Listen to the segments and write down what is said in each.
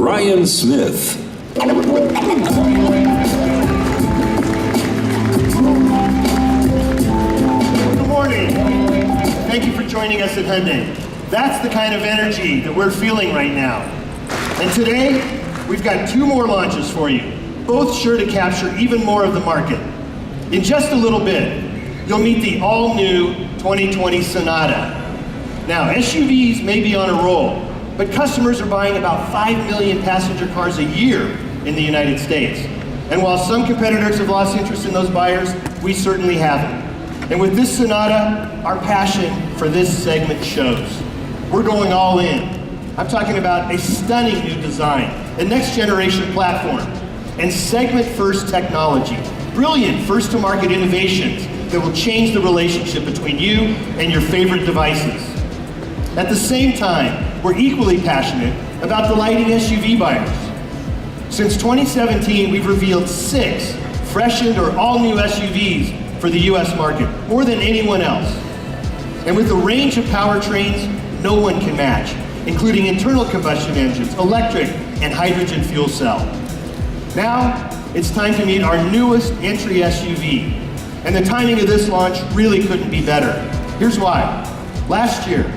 Brian Smith. Good morning. Thank you for joining us at Hyundai. That's the kind of energy that we're feeling right now. And today, we've got two more launches for you, both sure to capture even more of the market. In just a little bit, you'll meet the all-new 2020 Sonata. Now, SUVs may be on a roll, but customers are buying about 5 million passenger cars a year in the United States. And while some competitors have lost interest in those buyers, we certainly haven't. And with this Sonata, our passion for this segment shows. We're going all in. I'm talking about a stunning new design, a next-generation platform, and segment-first technology, brilliant first-to-market innovations that will change the relationship between you and your favorite devices. At the same time, we're equally passionate about delighting SUV buyers. Since 2017, we've revealed 6 freshened or all-new SUVs for the US market, more than anyone else. And with a range of powertrains no one can match, including internal combustion engines, electric, and hydrogen fuel cell. Now, it's time to meet our newest entry SUV. And the timing of this launch really couldn't be better. Here's why. Last year,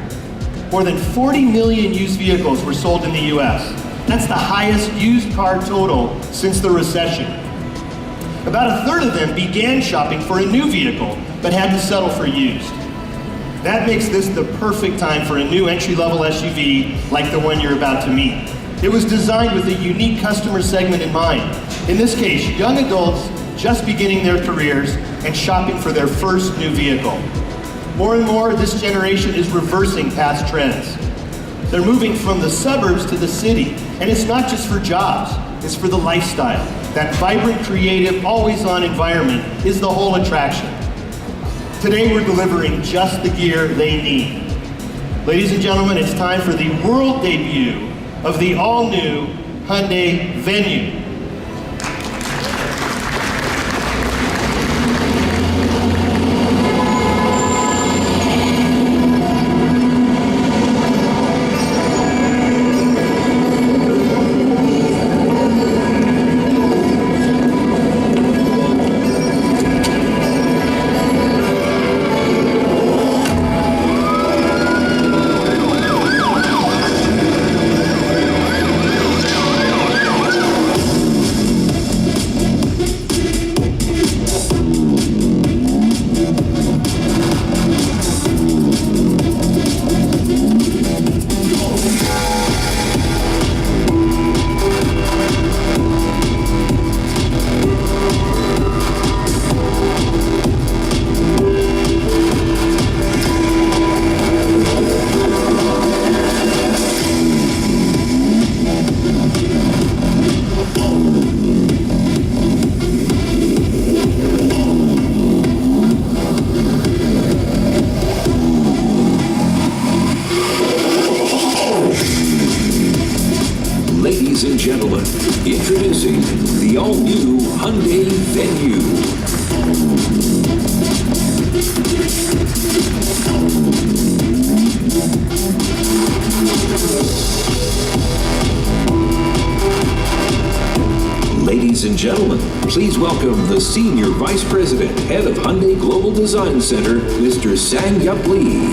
more than 40 million used vehicles were sold in the US. That's the highest used car total since the recession. About a third of them began shopping for a new vehicle, but had to settle for used. That makes this the perfect time for a new entry-level SUV like the one you're about to meet. It was designed with a unique customer segment in mind. In this case, young adults just beginning their careers and shopping for their first new vehicle. More and more, this generation is reversing past trends. They're moving from the suburbs to the city, and it's not just for jobs, it's for the lifestyle. That vibrant, creative, always-on environment is the whole attraction. Today, we're delivering just the gear they need. Ladies and gentlemen, it's time for the world debut of the all-new Hyundai Venue. Ladies and gentlemen, introducing the all-new Hyundai Venue. Ladies and gentlemen, please welcome the Senior Vice President, Head of Hyundai Global Design Center, Mr. Sang-Yup Lee.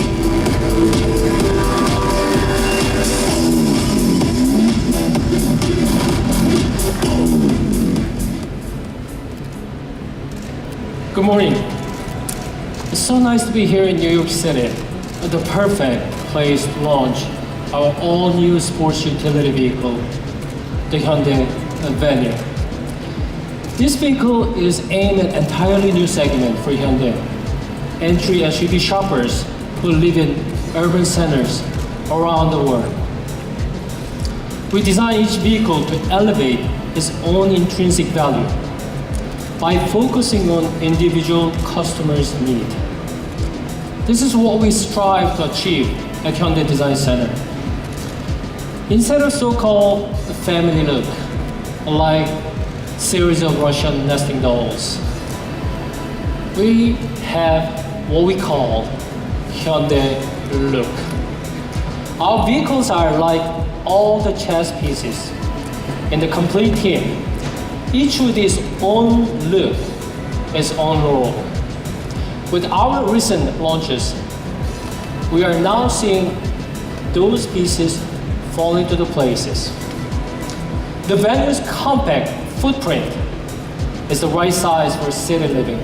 Good morning. It's so nice to be here in New York City, the perfect place to launch our all-new sports utility vehicle, the Hyundai Venue. This vehicle is aimed at an entirely new segment for Hyundai, entry SUV shoppers who live in urban centers around the world. We designed each vehicle to elevate its own intrinsic value by focusing on individual customers' need. This is what we strive to achieve at Hyundai Design Center. Instead of so-called family look, like series of Russian nesting dolls, we have what we call Hyundai look. Our vehicles are like all the chess pieces in the complete team, each with its own look, its own role. With our recent launches, we are now seeing those pieces fall into the places. The Venue's compact footprint is the right size for city living,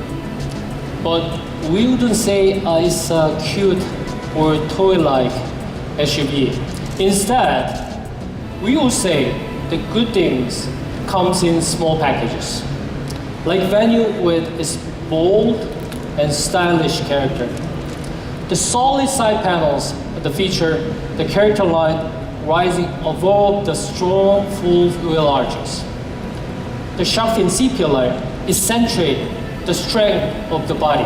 but we wouldn't say it's a cute or toy-like SUV. Instead, we will say the good things comes in small packages, like Venue with its bold and stylish character. The solid side panels that feature the character line rising above the strong full wheel arches. The shark fin C-pillar accentuate the strength of the body.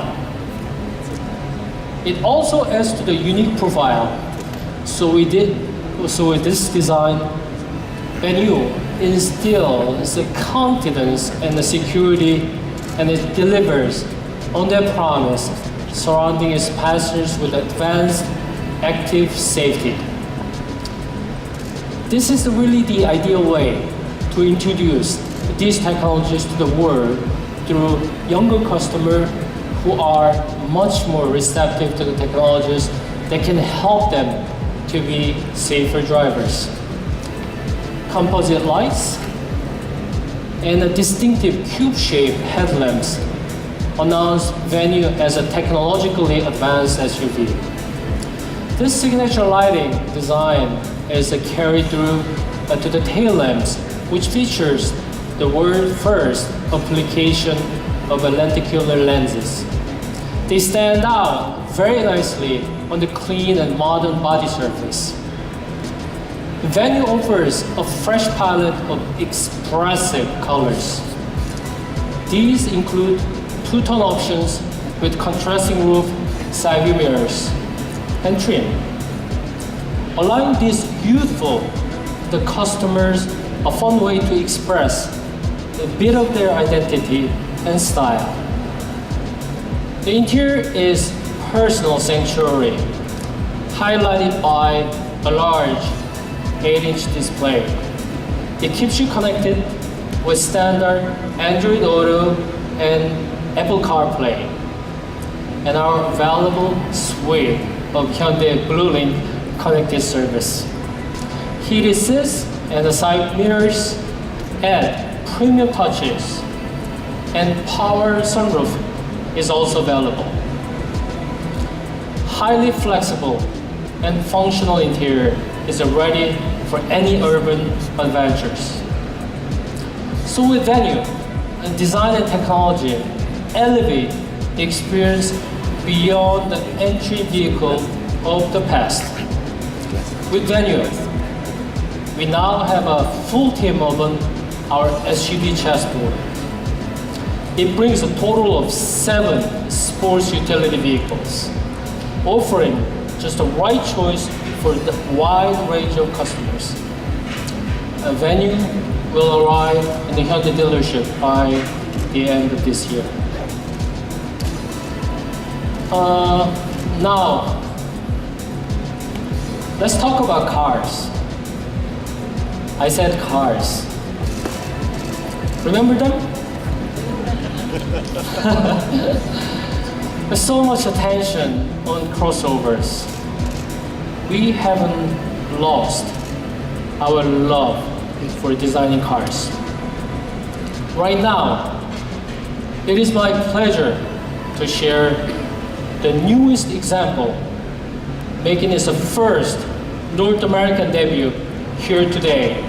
It also adds to the unique profile. So with this design, Venue instills the confidence and the security, and it delivers on their promise, surrounding its passengers with advanced active safety. This is really the ideal way to introduce these technologies to the world through younger customers who are much more receptive to the technologies that can help them to be safer drivers. Composite lights and a distinctive cube-shaped headlamps announce Venue as a technologically advanced SUV. This signature lighting design is carried through to the tail lamps, which features the world-first application of lenticular lenses. They stand out very nicely on the clean and modern body surface. Venue offers a fresh palette of expressive colors. These include two-tone options with contrasting roof, side view mirrors, and trim, allowing these youthful the customers a fun way to express a bit of their identity and style. The interior is personal sanctuary, highlighted by a large 8-inch display. It keeps you connected with standard Android Auto and Apple CarPlay, and our valuable suite of Hyundai BlueLink connected service. Heat assist and the side mirrors add premium touches, and power sunroof is also available. Highly flexible and functional interior is ready for any urban adventures. So with Venue, design and technology elevate the experience beyond the entry vehicle of the past. With Venue, we now have a full team of our SUV chessboard. It brings a total of 7 sports utility vehicles, offering just the right choice for the wide range of customers. A Venue will arrive in the Hyundai dealership by the end of this year. Now, let's talk about cars. I said cars. Remember them? There's so much attention on crossovers. We haven't lost our love for designing cars. Right now, it is my pleasure to share the newest example, making its first North American debut here today.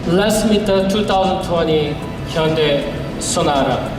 Let's meet the 2020 Hyundai Sonata.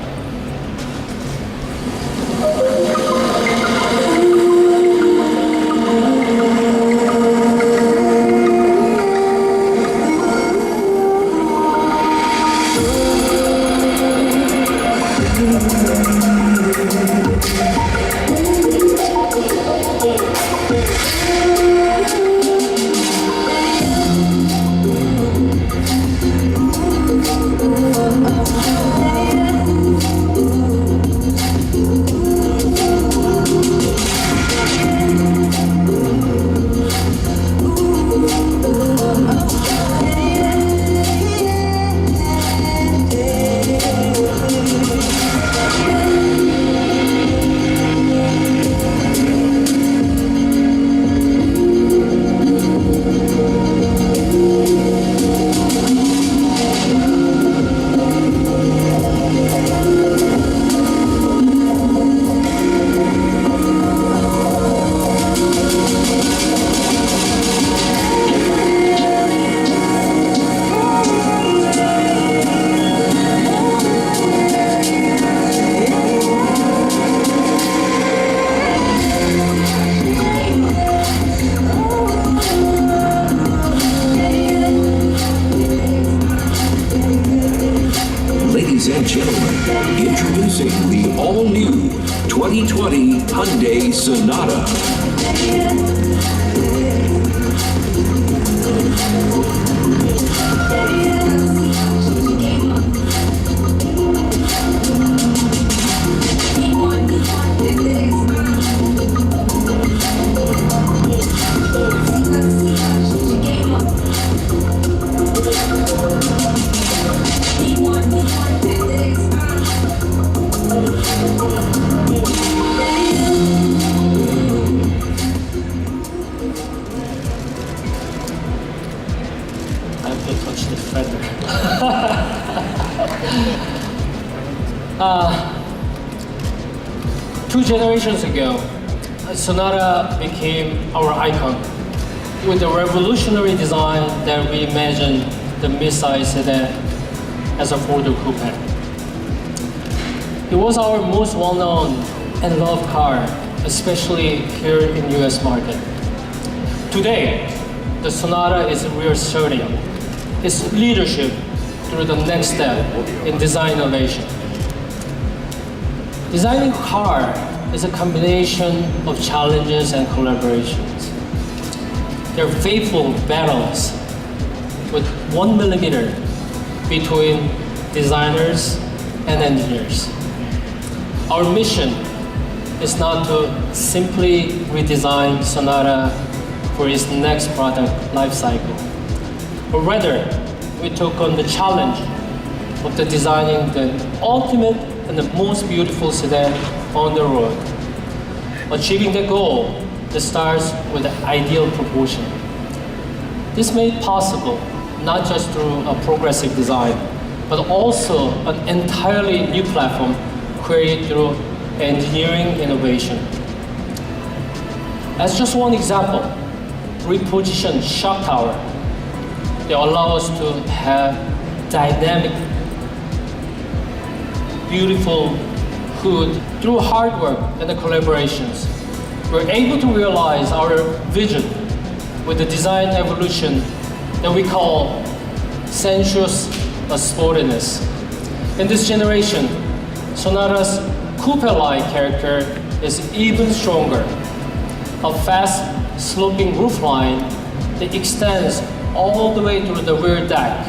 2020 Hyundai Sonata. I have to touch the feather. 2 generations ago, Sonata became our icon with a revolutionary design that reimagined the mid-size sedan as a four-door coupe. It was our most well-known and loved car, especially here in the US market. Today, the Sonata is reasserting its leadership through the next step in design innovation. Designing a car is a combination of challenges and collaborations. They're faithful battles with 1 millimeter between designers and engineers. Our mission is not to simply redesign Sonata for its next product life cycle, but rather we took on the challenge of designing the ultimate and the most beautiful sedan on the road. Achieving the goal that starts with the ideal proportion. This made possible not just through a progressive design, but also an entirely new platform created through engineering innovation. As just one example, repositioned shock tower that allow us to have dynamic, beautiful hood. Through hard work and the collaborations, we're able to realize our vision with the design evolution that we call sensuous sportiness. In this generation, Sonata's coupe-like character is even stronger. A fast sloping roofline that extends all the way through the rear deck.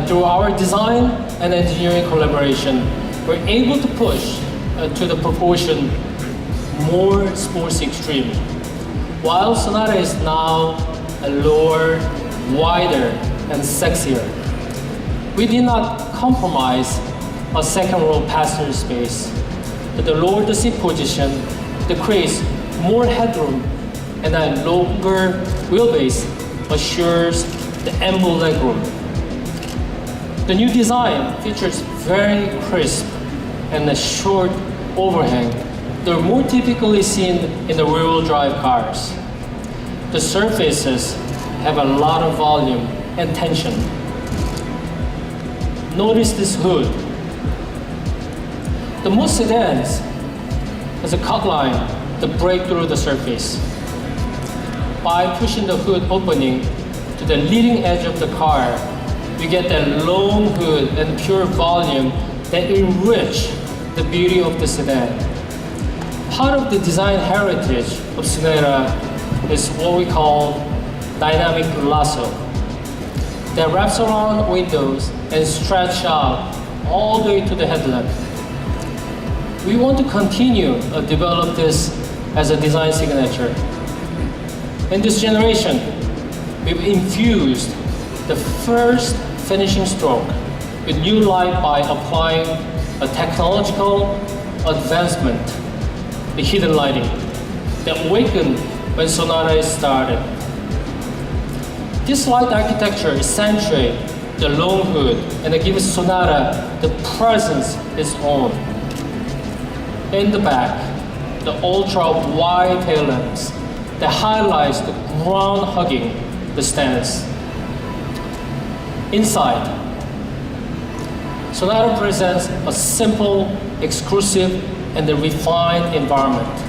Through our design and engineering collaboration, we're able to push to the proportion more sports extreme. While Sonata is now a lower, wider, and sexier, we did not compromise a second row passenger space. But the lower the seat position, that creates more headroom, and a longer wheelbase assures the ample legroom. The new design features very crisp and a short overhang. They're more typically seen in the rear-wheel drive cars. The surfaces have a lot of volume and tension. Notice this hood. The most sedans has a cut line that break through the surface. By pushing the hood opening to the leading edge of the car, we get that long hood and pure volume that enrich the beauty of the sedan. Part of the design heritage of Sonata is what we call dynamic lasso that wraps around windows and stretch out all the way to the headlamp. We want to continue to develop this as a design signature. In this generation, we've infused the first finishing stroke with new light by applying a technological advancement, the hidden lighting, that awakened when Sonata is started. This light architecture accentuates the long hood and it gives Sonata the presence its own. In the back, the ultra-wide tail lamps that highlights the ground hugging the stance. Inside, Sonata presents a simple, exclusive, and a refined environment.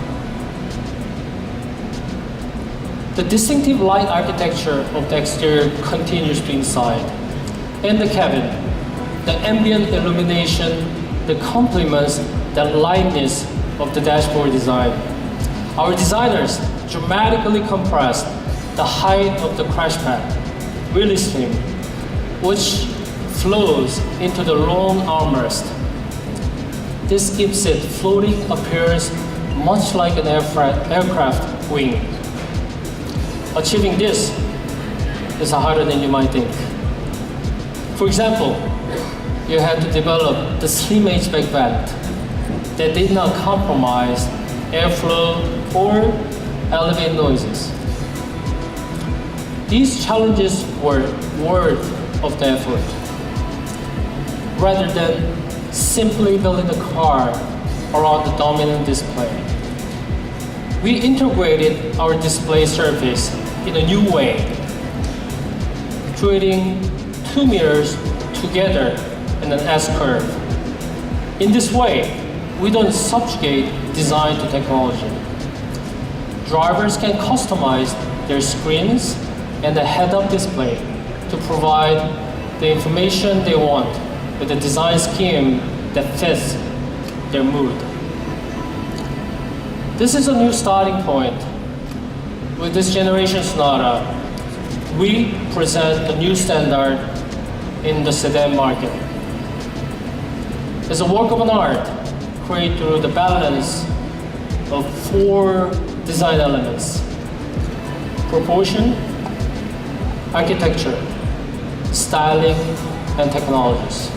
The distinctive light architecture of the exterior continues to inside. In the cabin, the ambient illumination that complements the lightness of the dashboard design. Our designers dramatically compressed the height of the crash pad, really slim, which flows into the long armrest. This gives it floating appearance much like an aircraft wing. Achieving this is harder than you might think. For example, you had to develop the slim HVAC vent that did not compromise airflow or elevate noises. These challenges were worth of the effort, rather than simply building a car around the dominant display. We integrated our display surface in a new way, creating two mirrors together in an S-curve. In this way, we don't subjugate design to technology. Drivers can customize their screens and the head-up display to provide the information they want with a design scheme that fits their mood. This is a new starting point. With this generation Sonata, we present a new standard in the sedan market. It's a work of an art created through the balance of four design elements: proportion, architecture, styling, and technologies.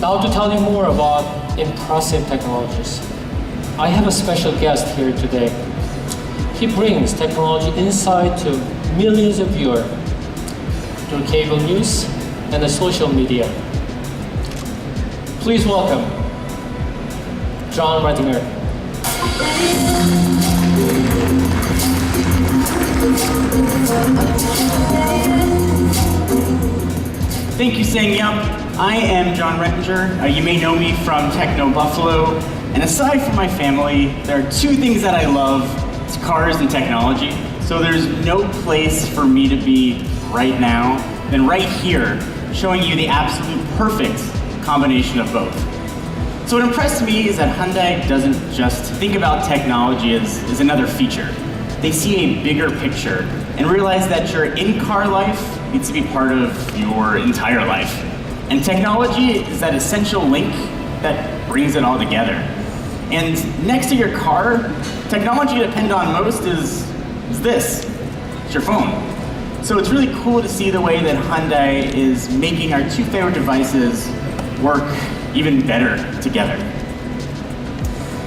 Now to tell you more about impressive technologies, I have a special guest here today. He brings technology insight to millions of viewers through cable news and the social media. Please welcome John Rettinger. Thank you, Sang-yup. I am John Rettinger. You may know me from Techno Buffalo. And aside from my family, there are two things that I love. It's cars and technology. So there's no place for me to be right now than right here, showing you the absolute perfect combination of both. So what impressed me is that Hyundai doesn't just think about technology as another feature. They see a bigger picture and realize that your in-car life needs to be part of your entire life. And technology is that essential link that brings it all together. And next to your car, technology you depend on most is this. It's your phone. So it's really cool to see the way that Hyundai is making our two favorite devices work even better together.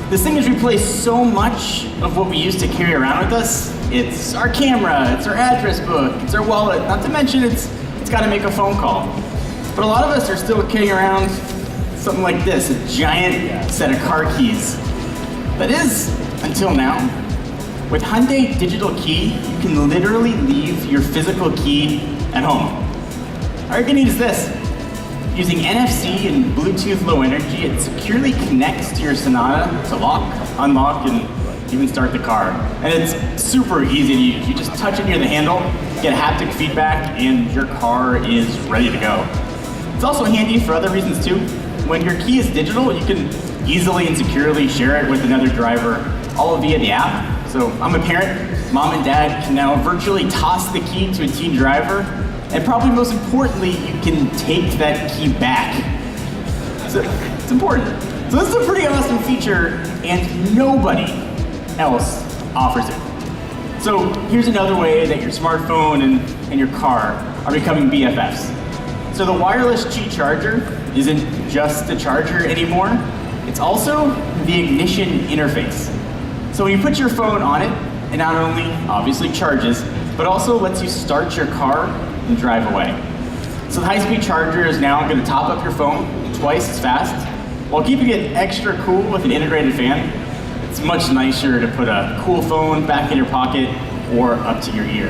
This thing has replaced so much of what we used to carry around with us. It's our camera, it's our address book, it's our wallet, not to mention it's got to make a phone call. But a lot of us are still carrying around something like this, a giant set of car keys. That is, until now. With Hyundai Digital Key, you can literally leave your physical key at home. All you're gonna need is this. Using NFC and Bluetooth Low Energy, it securely connects to your Sonata to lock, unlock, and even start the car. And it's super easy to use. You just touch it near the handle, get haptic feedback, and your car is ready to go. It's also handy for other reasons too. When your key is digital, you can easily and securely share it with another driver, all via the app. So I'm a parent, mom and dad can now virtually toss the key to a teen driver, and probably most importantly, you can take that key back. So it's important. So this is a pretty awesome feature, and nobody else offers it. So here's another way that your smartphone and your car are becoming BFFs. So the wireless Qi charger isn't just a charger anymore, it's also the ignition interface. So when you put your phone on it, it not only obviously charges, but also lets you start your car and drive away. So the high-speed charger is now going to top up your phone twice as fast, while keeping it extra cool with an integrated fan. It's much nicer to put a cool phone back in your pocket or up to your ear.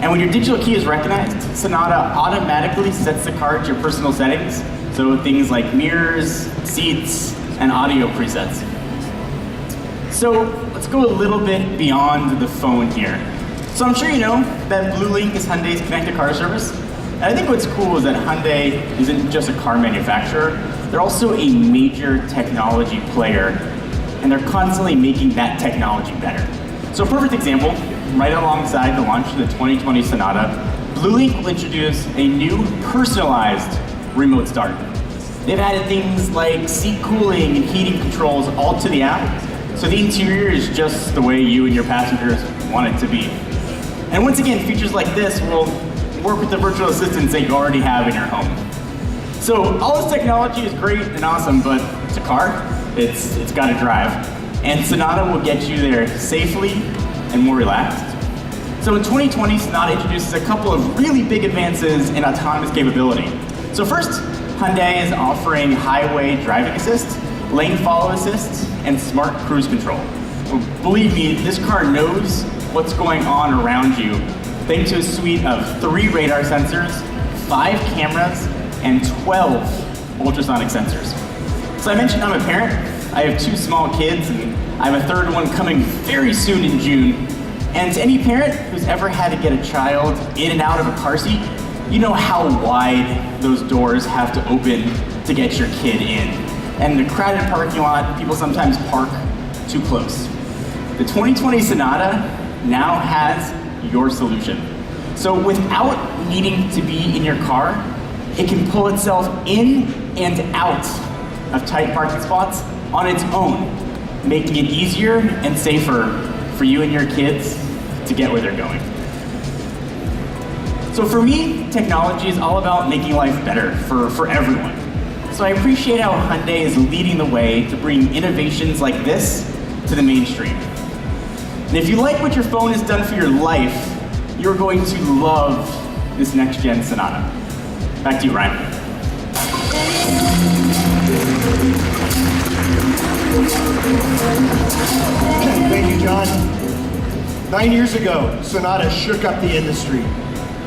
And when your digital key is recognized, Sonata automatically sets the car to your personal settings, so things like mirrors, seats, and audio presets. So let's go a little bit beyond the phone here. So I'm sure you know that BlueLink is Hyundai's connected car service. And I think what's cool is that Hyundai isn't just a car manufacturer, they're also a major technology player, and they're constantly making that technology better. So a perfect example, right alongside the launch of the 2020 Sonata, BlueLink will introduce a new personalized remote start. They've added things like seat cooling and heating controls all to the app, so the interior is just the way you and your passengers want it to be. And once again, features like this will work with the virtual assistants that you already have in your home. So all this technology is great and awesome, but it's a car, it's got to drive. And Sonata will get you there safely and more relaxed. So in 2020, Sonata introduces a couple of really big advances in autonomous capability. So first, Hyundai is offering highway driving assist, lane follow assist, and smart cruise control. Well, believe me, this car knows what's going on around you thanks to a suite of 3 radar sensors, 5 cameras, and 12 ultrasonic sensors. So I mentioned I'm a parent. I have 2 small kids, and I have a 3rd one coming very soon in June. And to any parent who's ever had to get a child in and out of a car seat, you know how wide those doors have to open to get your kid in. And in a crowded parking lot, people sometimes park too close. The 2020 Sonata now has your solution. So without needing to be in your car, it can pull itself in and out of tight parking spots on its own, making it easier and safer for you and your kids to get where they're going. So for me, technology is all about making life better for everyone. So I appreciate how Hyundai is leading the way to bring innovations like this to the mainstream. And if you like what your phone has done for your life, you're going to love this next-gen Sonata. Back to you, Ryan. Thank you, John. 9 years ago, Sonata shook up the industry.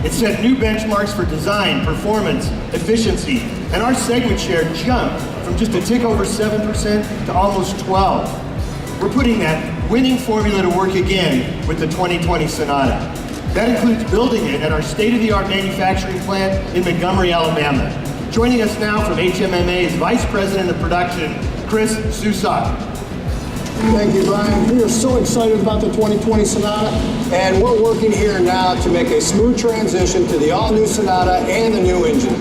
It set new benchmarks for design, performance, efficiency, and our segment share jumped from just a tick over 7% to almost 12%. We're putting that winning formula to work again with the 2020 Sonata. That includes building it at our state-of-the-art manufacturing plant in Montgomery, Alabama. Joining us now from HMMA is Vice President of Production, Chris Susak. Thank you, Brian. We are so excited about the 2020 Sonata, and we're working here now to make a smooth transition to the all-new Sonata and the new engine.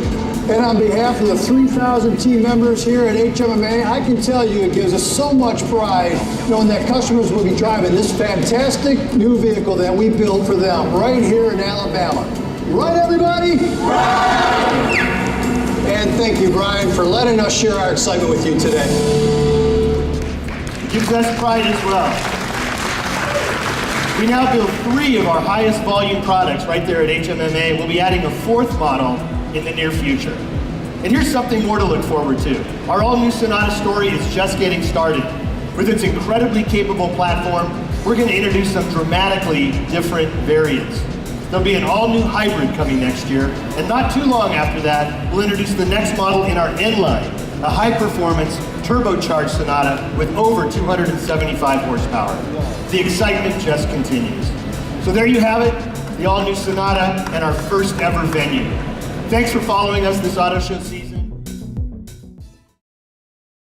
And on behalf of the 3,000 team members here at HMMA, I can tell you it gives us so much pride knowing that customers will be driving this fantastic new vehicle that we built for them right here in Alabama. Right, everybody? Right! And thank you, Brian, for letting us share our excitement with you today. Gives us pride as well. We now build 3 of our highest volume products right there at HMMA. We'll be adding a 4th model in the near future. And here's something more to look forward to. Our all-new Sonata story is just getting started. With its incredibly capable platform, we're going to introduce some dramatically different variants. There'll be an all-new hybrid coming next year, and not too long after that, we'll introduce the next model in our N line, a high-performance, turbocharged Sonata with over 275 horsepower. The excitement just continues. So there you have it, the all-new Sonata and our first ever venue. Thanks for following us this auto show season.